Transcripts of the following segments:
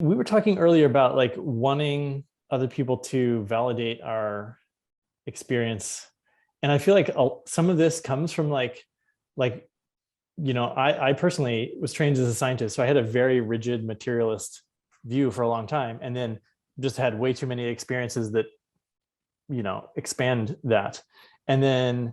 We were talking earlier about like wanting other people to validate our experience. And I feel like some of this comes from like, I personally was trained as a scientist. So I had a very rigid materialist view for a long time. And then just had way too many experiences that, expand that. And then,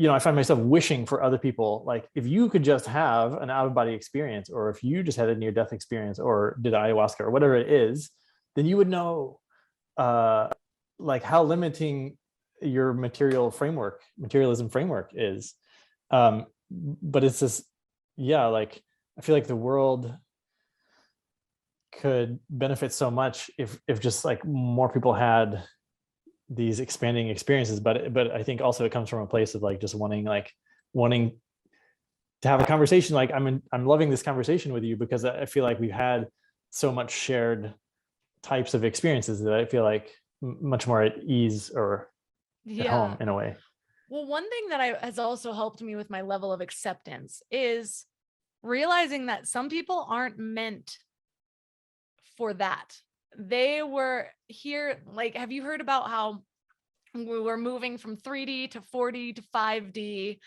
I find myself wishing for other people, like if you could just have an out of body experience, or if you just had a near death experience or did ayahuasca or whatever it is, then you would know like how limiting your materialism framework is. But it's just, yeah, like I feel like the world could benefit so much if just like more people had these expanding experiences. But I think also it comes from a place of like just wanting to have a conversation. Like I'm loving this conversation with you because I feel like we've had so much shared types of experiences that I feel like much more at ease or at home Yeah. in a way. Well, one thing that has also helped me with my level of acceptance is realizing that some people aren't meant for that. They were here, like, have you heard about how we were moving from 3D to 4D to 5D?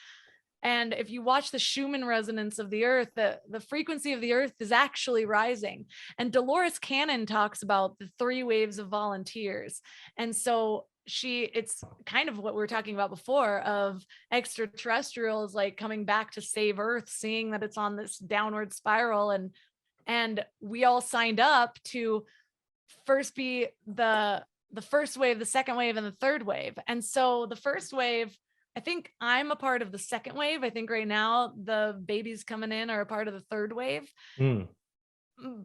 And if you watch the Schumann resonance of the earth, the frequency of the earth is actually rising. And Dolores Cannon talks about the 3 waves of volunteers. And so it's kind of what we were talking about before of extraterrestrials like coming back to save earth, seeing that it's on this downward spiral. And we all signed up to first be the first wave, the second wave, and the third wave. And so the first wave, I think I'm a part of the second wave. I think right now the babies coming in are a part of the third wave. Mm.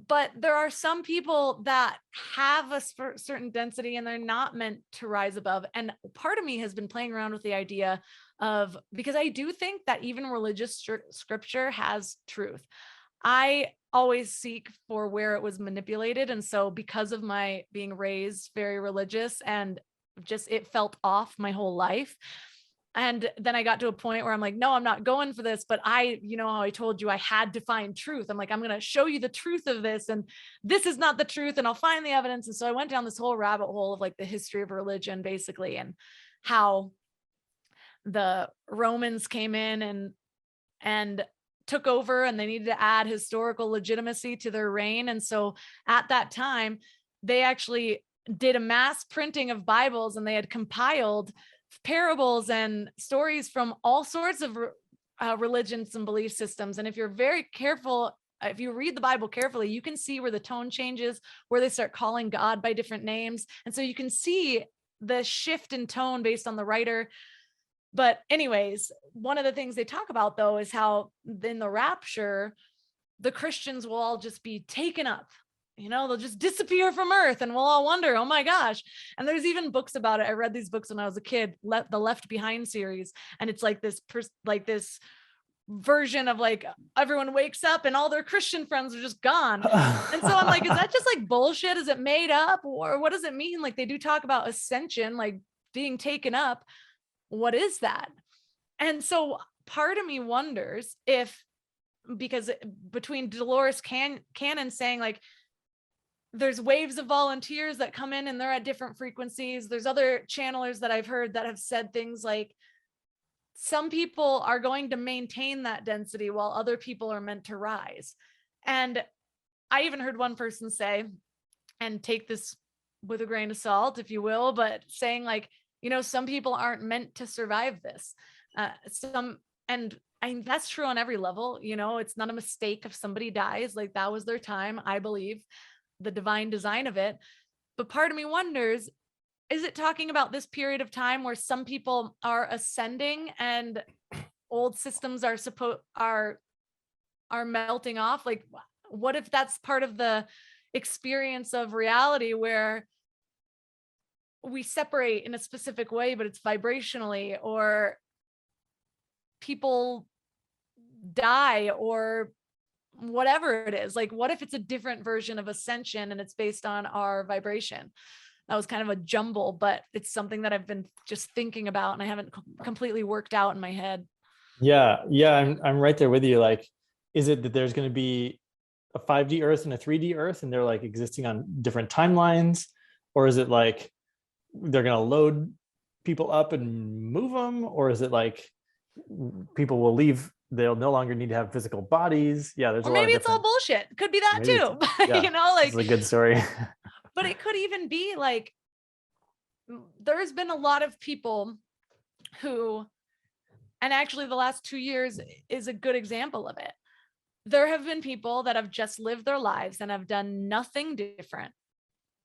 But there are some people that have a certain density and they're not meant to rise above. And part of me has been playing around with the idea of, because I do think that even religious scripture has truth. I always seek for where it was manipulated. And so because of my being raised very religious and just it felt off my whole life. And then I got to a point where I'm like, no, I'm not going for this. But how I told you I had to find truth. I'm like, I'm going to show you the truth of this. And this is not the truth. And I'll find the evidence. And so I went down this whole rabbit hole of like the history of religion, basically, and how the Romans came in and took over, and they needed to add historical legitimacy to their reign. And so at that time, they actually did a mass printing of Bibles, and they had compiled parables and stories from all sorts of religions and belief systems. And if you're very careful, if you read the Bible carefully, you can see where the tone changes, where they start calling God by different names. And so you can see the shift in tone based on the writer. But anyways, one of the things they talk about though is how in the rapture, the Christians will all just be taken up. They'll just disappear from earth and we'll all wonder, oh my gosh. And there's even books about it. I read these books when I was a kid, the Left Behind series. And it's like this version of like everyone wakes up and all their Christian friends are just gone. And so I'm like, is that just like bullshit? Is it made up? Or what does it mean? Like they do talk about ascension, like being taken up. What is that? And so part of me wonders if, because between Dolores Cannon saying like, there's waves of volunteers that come in and they're at different frequencies. There's other channelers that I've heard that have said things like, some people are going to maintain that density while other people are meant to rise. And I even heard one person say, and take this with a grain of salt, if you will, but saying like, some people aren't meant to survive this. And that's true on every level. It's not a mistake if somebody dies, like that was their time. I believe the divine design of it. But part of me wonders, is it talking about this period of time where some people are ascending and old systems are melting off? Like, what if that's part of the experience of reality where we separate in a specific way, but it's vibrationally, or people die, or whatever it is? Like, what if it's a different version of ascension and it's based on our vibration? That was kind of a jumble, but it's something that I've been just thinking about and I haven't completely worked out in my head. Yeah, I'm right there with you. Like, is it that there's going to be a 5D Earth and a 3D Earth, and they're like existing on different timelines? Or is it like they're going to load people up and move them? Or is it like people will leave, they'll no longer need to have physical bodies? Yeah, there's Or a lot maybe of it's all different, bullshit. Could be that maybe it's, too. yeah, You know, this is like, a good story. but it could even be like, there's been a lot of people who, and actually the last 2 years is a good example of it. There have been people that have just lived their lives and have done nothing different.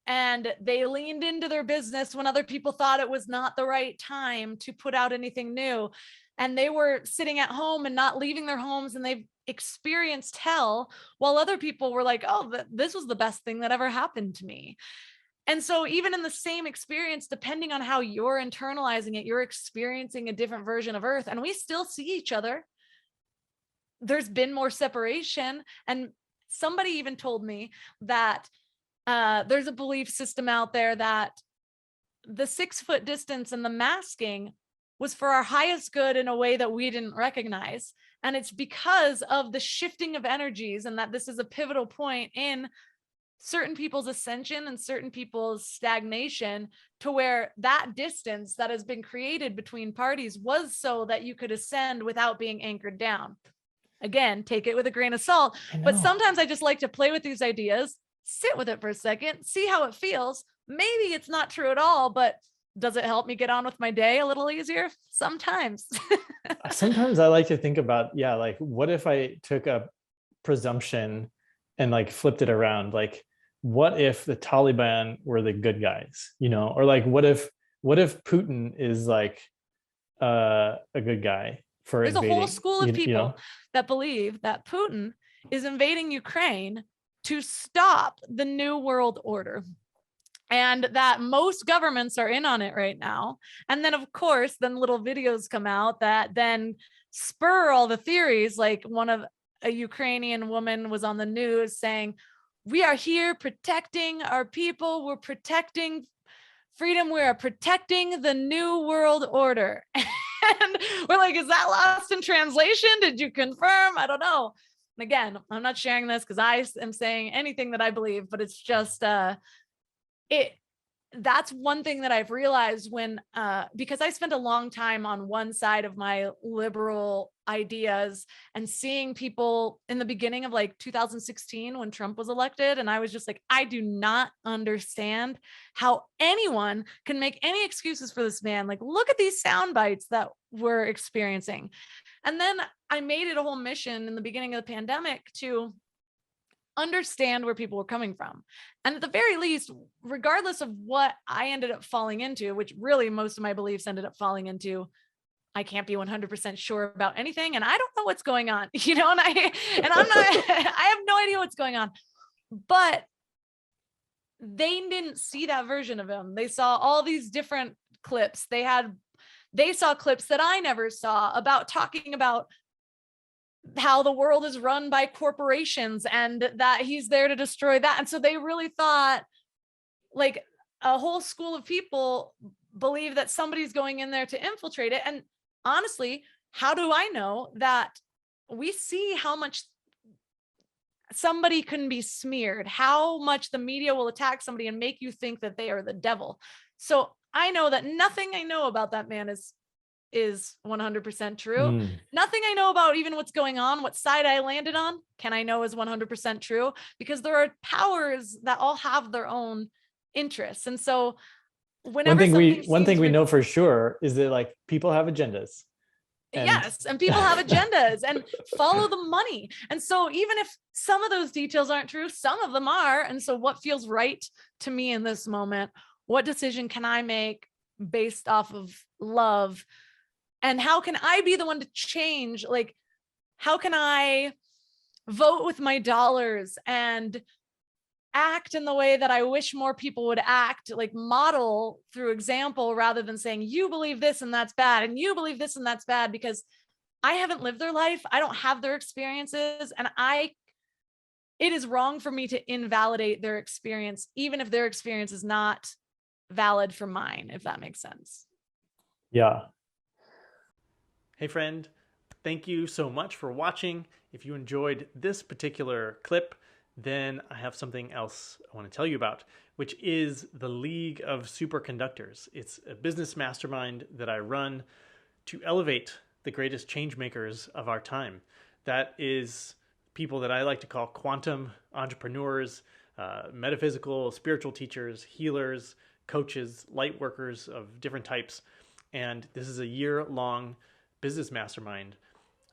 And they leaned into their business when other people thought it was not the right time to put out anything new. And they were sitting at home and not leaving their homes, and they've experienced hell, while other people were like, oh, this was the best thing that ever happened to me. And so even in the same experience, depending on how you're internalizing it, you're experiencing a different version of Earth, and we still see each other. There's been more separation. And somebody even told me that there's a belief system out there that the 6-foot distance and the masking was for our highest good in a way that we didn't recognize. And it's because of the shifting of energies, and that this is a pivotal point in certain people's ascension and certain people's stagnation, to where that distance that has been created between parties was so that you could ascend without being anchored down. Again, take it with a grain of salt. But sometimes I just like to play with these ideas, sit with it for a second, see how it feels. Maybe it's not true at all, but does it help me get on with my day a little easier? Sometimes. Sometimes I like to think about, yeah, like what if I took a presumption and like flipped it around? Like, what if the Taliban were the good guys, you know? Or like, what if Putin is like a good guy for There's invading? a whole school of people you know? that believe that Putin is invading Ukraine to stop the New World Order, and that most governments are in on it right now. And then, of course, then little videos come out that then spur all the theories. Like a Ukrainian woman was on the news saying, we are here protecting our people. We're protecting freedom. We are protecting the New World Order. And we're like, is that lost in translation? Did you confirm? I don't know. And again, I'm not sharing this because I am saying anything that I believe, but it's just that's one thing that I've realized when because I spent a long time on one side of my liberal ideas, and seeing people in the beginning of like 2016 when Trump was elected, and I was just like, I do not understand how anyone can make any excuses for this man. Like, look at these sound bites that we're experiencing. And then I made it a whole mission in the beginning of the pandemic to understand where people were coming from. And at the very least, regardless of what I ended up falling into, which really most of my beliefs ended up falling into, I can't be 100% sure about anything, and I don't know what's going on, you know, and I'm not, I have no idea what's going on. But they didn't see that version of him. They saw all these different clips. They saw clips that I never saw, about talking about how the world is run by corporations and that he's there to destroy that. And so they really thought, like, a whole school of people believe that somebody's going in there to infiltrate it. And honestly, how do I know that? We see how much somebody can be smeared, how much the media will attack somebody and make you think that they are the devil. So I know that nothing I know about that man is 100% true. Nothing I know about even what's going on, what side I landed on, can I know is 100% true, because there are powers that all have their own interests. And so whenever one thing we know for sure is that like people have agendas. And people have agendas and follow the money. And so even if some of those details aren't true, some of them are. And so what feels right to me in this moment? What decision can I make based off of love? And how can I be the one to change? Like, how can I vote with my dollars and act in the way that I wish more people would act, like model through example, rather than saying, you believe this and that's bad, and you believe this and that's bad, because I haven't lived their life. I don't have their experiences. And it is wrong for me to invalidate their experience, even if their experience is not valid for mine, if that makes sense. Yeah. Hey friend, thank you so much for watching. If you enjoyed this particular clip, then I have something else I want to tell you about, which is the League of Superconductors. It's a business mastermind that I run to elevate the greatest change makers of our time. That is people that I like to call quantum entrepreneurs, metaphysical, spiritual teachers, healers, coaches, light workers of different types. And this is a year-long business mastermind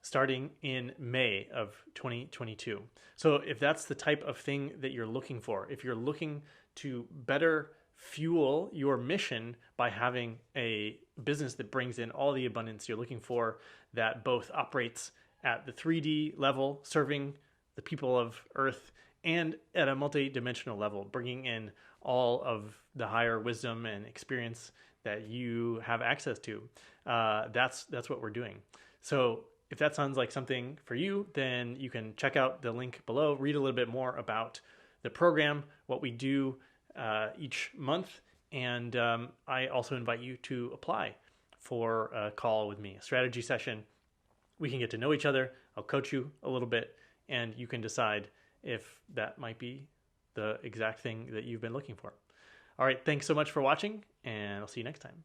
starting in May of 2022. So if that's the type of thing that you're looking for, if you're looking to better fuel your mission by having a business that brings in all the abundance you're looking for, that both operates at the 3D level, serving the people of Earth, and at a multi-dimensional level, bringing in all of the higher wisdom and experience that you have access to, that's what we're doing. So if that sounds like something for you, then you can check out the link below, read a little bit more about the program, what we do each month. And I also invite you to apply for a call with me, a strategy session. We can get to know each other. I'll coach you a little bit, and you can decide if that might be the exact thing that you've been looking for. All right, thanks so much for watching, and I'll see you next time.